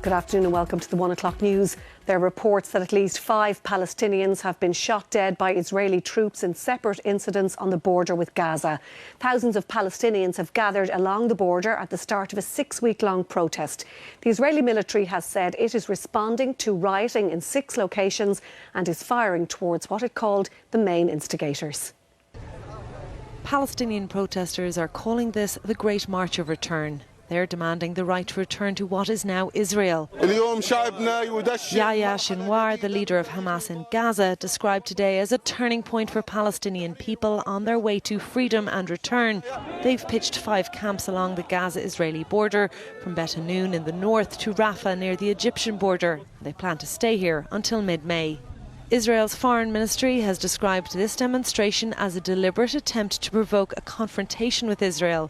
Good afternoon and welcome to the 1 o'clock news. There are reports that at least 5 Palestinians have been shot dead by Israeli troops in separate incidents on the border with Gaza. Thousands of Palestinians have gathered along the border at the start of a 6-week-long protest. The Israeli military has said it is responding to rioting in 6 locations and is firing towards what it called the main instigators. Palestinian protesters are calling this the Great March of Return. They're demanding the right to return to what is now Israel. Yahya Sinwar, the leader of Hamas in Gaza, described today as a turning point for Palestinian people on their way to freedom and return. They've pitched 5 camps along the Gaza-Israeli border, from Bet Hanoun in the north to Rafah near the Egyptian border. They plan to stay here until mid-May. Israel's foreign ministry has described this demonstration as a deliberate attempt to provoke a confrontation with Israel.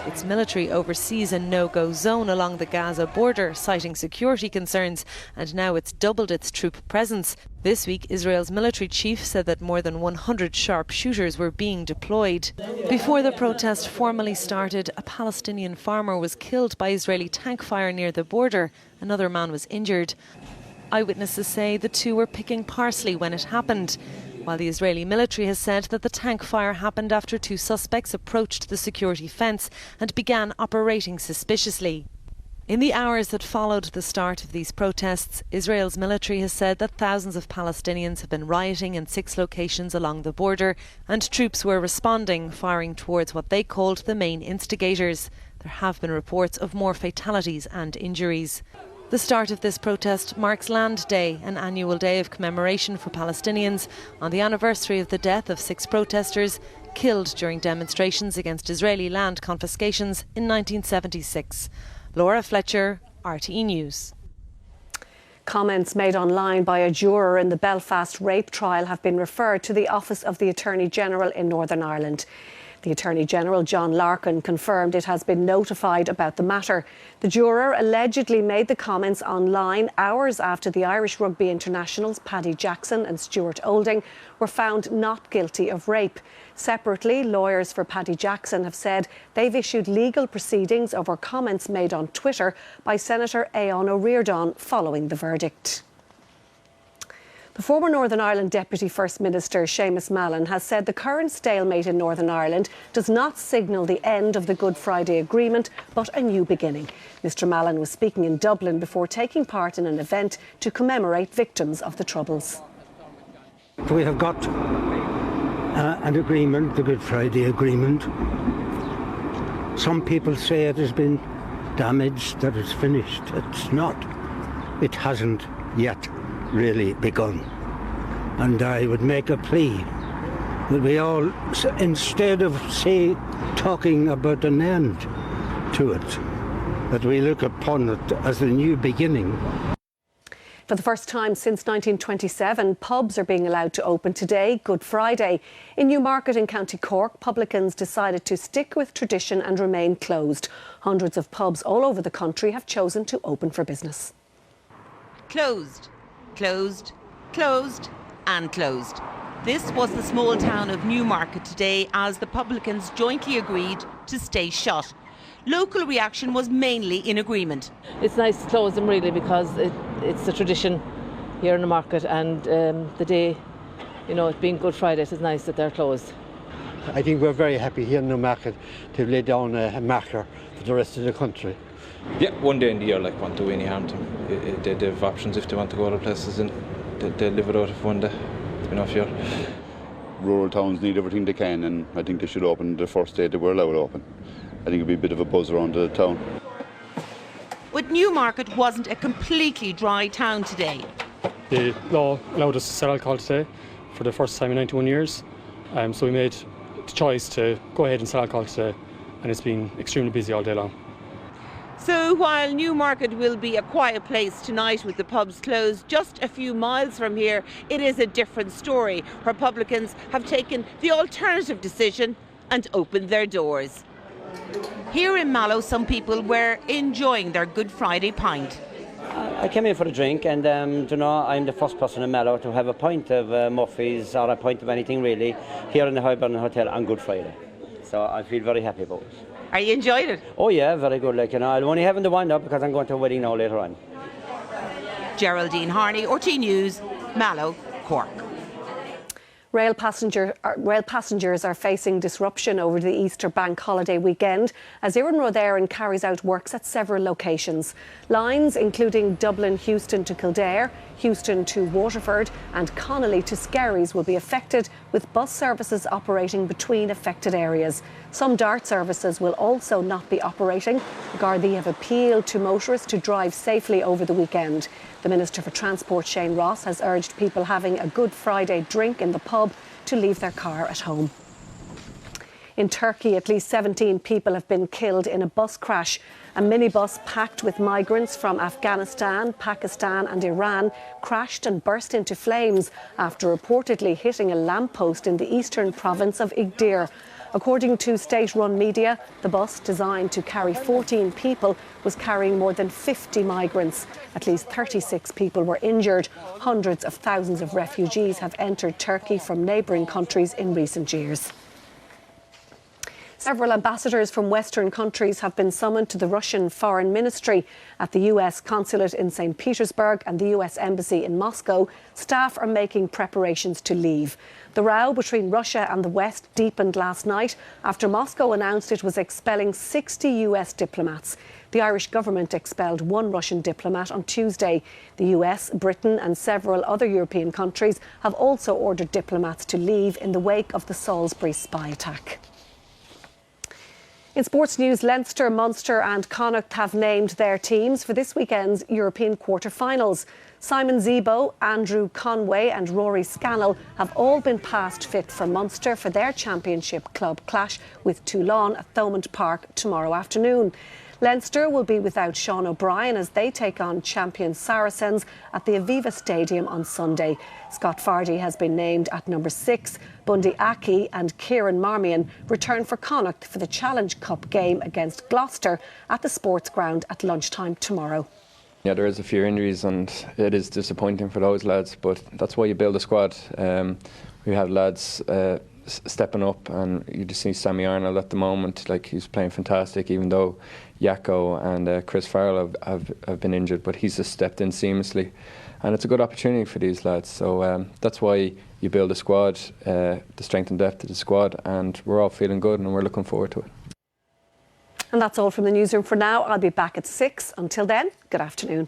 Its military oversees a no-go zone along the Gaza border, citing security concerns, and now it's doubled its troop presence. This week, Israel's military chief said that more than 100 sharpshooters were being deployed. Before the protest formally started, a Palestinian farmer was killed by Israeli tank fire near the border. Another man was injured. Eyewitnesses say the two were picking parsley when it happened, while the Israeli military has said that the tank fire happened after 2 suspects approached the security fence and began operating suspiciously. In the hours that followed the start of these protests, Israel's military has said that thousands of Palestinians have been rioting in 6 locations along the border, and troops were responding, firing towards what they called the main instigators. There have been reports of more fatalities and injuries. The start of this protest marks Land Day, an annual day of commemoration for Palestinians on the anniversary of the death of 6 protesters killed during demonstrations against Israeli land confiscations in 1976. Laura Fletcher, RTE News. Comments made online by a juror in the Belfast rape trial have been referred to the Office of the Attorney General in Northern Ireland. The Attorney General, John Larkin, confirmed it has been notified about the matter. The juror allegedly made the comments online hours after the Irish rugby internationals Paddy Jackson and Stuart Olding were found not guilty of rape. Separately, lawyers for Paddy Jackson have said they've issued legal proceedings over comments made on Twitter by Senator Eoin O'Riordan following the verdict. The former Northern Ireland Deputy First Minister Seamus Mallon has said the current stalemate in Northern Ireland does not signal the end of the Good Friday Agreement, but a new beginning. Mr Mallon was speaking in Dublin before taking part in an event to commemorate victims of the Troubles. We have got an agreement, the Good Friday Agreement. Some people say it has been damaged, that it's finished. It's not. It hasn't yet really begun. And I would make a plea that we all, instead of talking about an end to it, that we look upon it as a new beginning. For the first time since 1927, pubs are being allowed to open today, Good Friday. In Newmarket in County Cork, publicans decided to stick with tradition and remain closed. Hundreds of pubs all over the country have chosen to open for business. Closed. Closed, closed and closed. This was the small town of Newmarket today as the publicans jointly agreed to stay shut. Local reaction was mainly in agreement. It's nice to close them really because it's a tradition here in the market, and the day, it being Good Friday, it's nice that they're closed. I think we're very happy here in Newmarket to lay down a marker for the rest of the country. Yeah, one day in the year, won't do any harm to them. They have options if they want to go other places, and they live it out of one day. It's been off year. Rural towns need everything they can, and I think they should open the first day they were allowed open. I think it'd be a bit of a buzz around the town. But Newmarket wasn't a completely dry town today. The law allowed us to sell alcohol today for the first time in 91 years. So we made the choice to go ahead and sell alcohol today, and it's been extremely busy all day long. So while Newmarket will be a quiet place tonight with the pubs closed, just a few miles from here, it is a different story. Republicans have taken the alternative decision and opened their doors. Here in Mallow, some people were enjoying their Good Friday pint. I came in for a drink, and I'm the first person in Mallow to have a pint of Murphy's or a pint of anything really here in the Highburn Hotel on Good Friday. So I feel very happy about it. Are you enjoying it? Oh yeah, very good. I'll only having the wine up because I'm going to a wedding now later on. Geraldine Harney, RT News, Mallow, Cork. Rail passengers are facing disruption over the Easter bank holiday weekend as Iarnród Éireann carries out works at several locations. Lines including Dublin, Houston to Kildare, Houston to Waterford and Connolly to Skerries will be affected, with bus services operating between affected areas. Some DART services will also not be operating. Gardaí have appealed to motorists to drive safely over the weekend. The Minister for Transport, Shane Ross, has urged people having a Good Friday drink in the pub to leave their car at home. In Turkey, at least 17 people have been killed in a bus crash. A minibus packed with migrants from Afghanistan, Pakistan and Iran crashed and burst into flames after reportedly hitting a lamppost in the eastern province of Igdir. According to state-run media, the bus, designed to carry 14 people, was carrying more than 50 migrants. At least 36 people were injured. Hundreds of thousands of refugees have entered Turkey from neighbouring countries in recent years. Several ambassadors from Western countries have been summoned to the Russian Foreign Ministry. At the US Consulate in St. Petersburg and the US Embassy in Moscow, staff are making preparations to leave. The row between Russia and the West deepened last night after Moscow announced it was expelling 60 US diplomats. The Irish government expelled one Russian diplomat on Tuesday. The US, Britain and several other European countries have also ordered diplomats to leave in the wake of the Salisbury spy attack. In sports news, Leinster, Munster and Connacht have named their teams for this weekend's European quarter-finals. Simon Zebo, Andrew Conway and Rory Scannell have all been past fit for Munster for their championship club clash with Toulon at Thomond Park tomorrow afternoon. Leinster will be without Sean O'Brien as they take on champion Saracens at the Aviva Stadium on Sunday. Scott Fardy has been named at number 6. Bundy Aki and Kieran Marmion return for Connacht for the Challenge Cup game against Gloucester at the Sports Ground at lunchtime tomorrow. Yeah, there is a few injuries and it is disappointing for those lads, but that's why you build a squad. We have lads stepping up, and you just see Sammy Arnold at the moment, like he's playing fantastic, even though Yako and Chris Farrell have been injured, but he's just stepped in seamlessly, and it's a good opportunity for these lads. So that's why you build a squad, the strength and depth of the squad, and we're all feeling good and we're looking forward to it. And that's all from the newsroom for now. I'll be back at 6. Until then, good afternoon.